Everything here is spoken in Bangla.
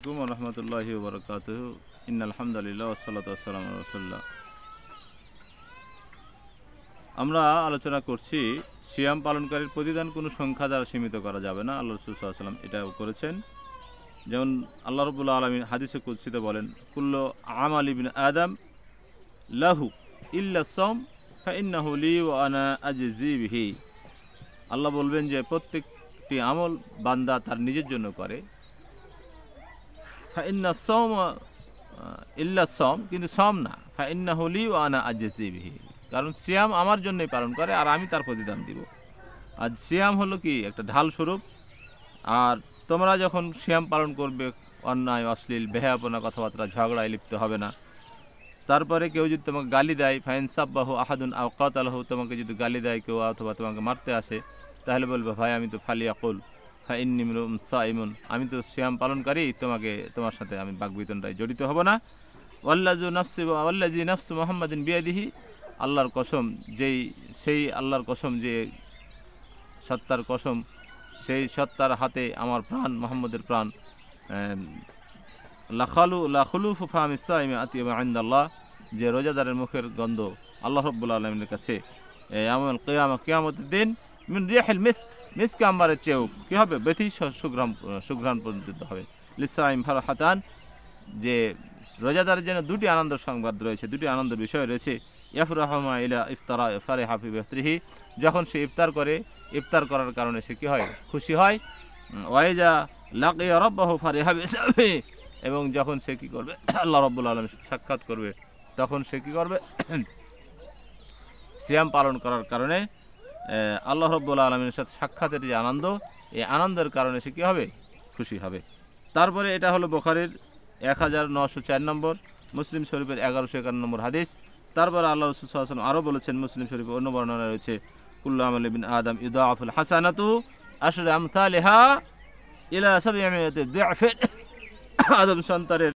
আসসালামু রহমতুল্লাহি ওয়া বারাকাতুহু ইন্নাল হামদুলিল্লাহ ওয়াসসালাতু ওয়াসসালামু আলা রাসূলিল্লাহ। আমরা আলোচনা করছি সিয়াম পালনকারীর প্রতিদান কোনো সংখ্যা দ্বারা সীমিত করা যাবে না। আল্লাহ রাসূল সাল্লাল্লাহু আলাইহি ওয়াসাল্লাম এটাও করেছেন। যেমন আল্লাহ রাব্বুল আলামিন হাদিসে কুদসিতে বলেন, কুল্লু আমালি ইবনে আদম লাহু ইল্লা সাওম ফাইন্নাহু লি ওয়া আনা আজজি বিহি। আল্লাহ বলবেন যে প্রত্যেকটি আমল বান্দা তার নিজের জন্য করে, ফাইন্না সাওম ইল্লা সাওম, কিন্তু সাওম না, ফাইন্নাহু লি ওয়া আনা আজজি বিহি, কারণ সিয়াম আমার জন্যই পালন করে আর আমি তার প্রতিদান দিব। আর সিয়াম হলো কি একটা ঢাল স্বরূপ। আর তোমরা যখন সিয়াম পালন করবে, অন্যায় অশ্লীল বেহায়াপনা কথাবার্তা ঝগড়ায় লিপ্ত হবে না। তারপরে কেউ যদি তোমাকে গালি দেয়, ফাইন সাব্বাহু আহাদুন আও কাতালাহু, তোমাকে যদি গালি দেয় কেউ অথবা তোমাকে মারতে আসে, তাহলে বলবে ভাই আমি তো ফালিয়াকুল ফাইন্নী ইমরুউন সাইমুন, আমি তো সিয়াম পালনকারী, তোমার সাথে আমি বাকবিতণ্ডায় জড়িত হব না। ওয়াল্লাযী নাফসু মুহাম্মাদিন বিয়াদিহি, আল্লাহর কসম, সেই আল্লাহর কসম, যে সত্তার কসম, সেই সত্তার হাতে আমার প্রাণ, মুহাম্মদের প্রাণ, লাখুলুফু ফামিস সাইমি আতিয়াবু ইনদাল্লাহ, যে রোজাদারের মুখের গন্ধ আল্লাহ রাব্বুল আলামিনের কাছে ইয়াউমুল কিয়ামতের দিন মিন রিহিল মিস্ক আম্বারের চেয়েও কী হবে, বেশি সুঘ্রাণ পর্যন্ত হবে। লিসাইম ফারহাতান, যে রোজাদারের জন্য দুটি আনন্দ সংবাদ রয়েছে, দুটি আনন্দ বিষয় রয়েছে। ইয়াফরাহুমা ইলা ইফতারা ফারিহা ফি বিফতরিহি, যখন সে ইফতার করার কারণে সে কী হয়, খুশি হয়। ওয়াইজা লাকিয়া রাব্বাহু ফারিহা বিসাবহি, এবং যখন সে কী করবে, আল্লাহ রাব্বুল আলামিন সাক্ষাৎ করবে, তখন সে কী করবে, সিয়াম পালন করার কারণে আল্লাহ রাব্বুল আলামিনের সাথে সাক্ষাতের যে আনন্দ, এই আনন্দের কারণে সে কী হবে, খুশি হবে। তারপরে এটা হলো বুখারীর 1904 নম্বর, মুসলিম শরীফের 1151 নম্বর হাদিস। তারপরে আল্লাহ রাসূল সাল্লাল্লাহু আলাইহি ওয়াসাল্লাম আরও বলেছেন, মুসলিম শরীফের অন্য বর্ণনা রয়েছে, কুল্লু আমালি ইবনে আদম ইউদাআফুল হাসানাতু আশরা আমসালিহা ইলা 700 দি'ফ। আদম সন্তানের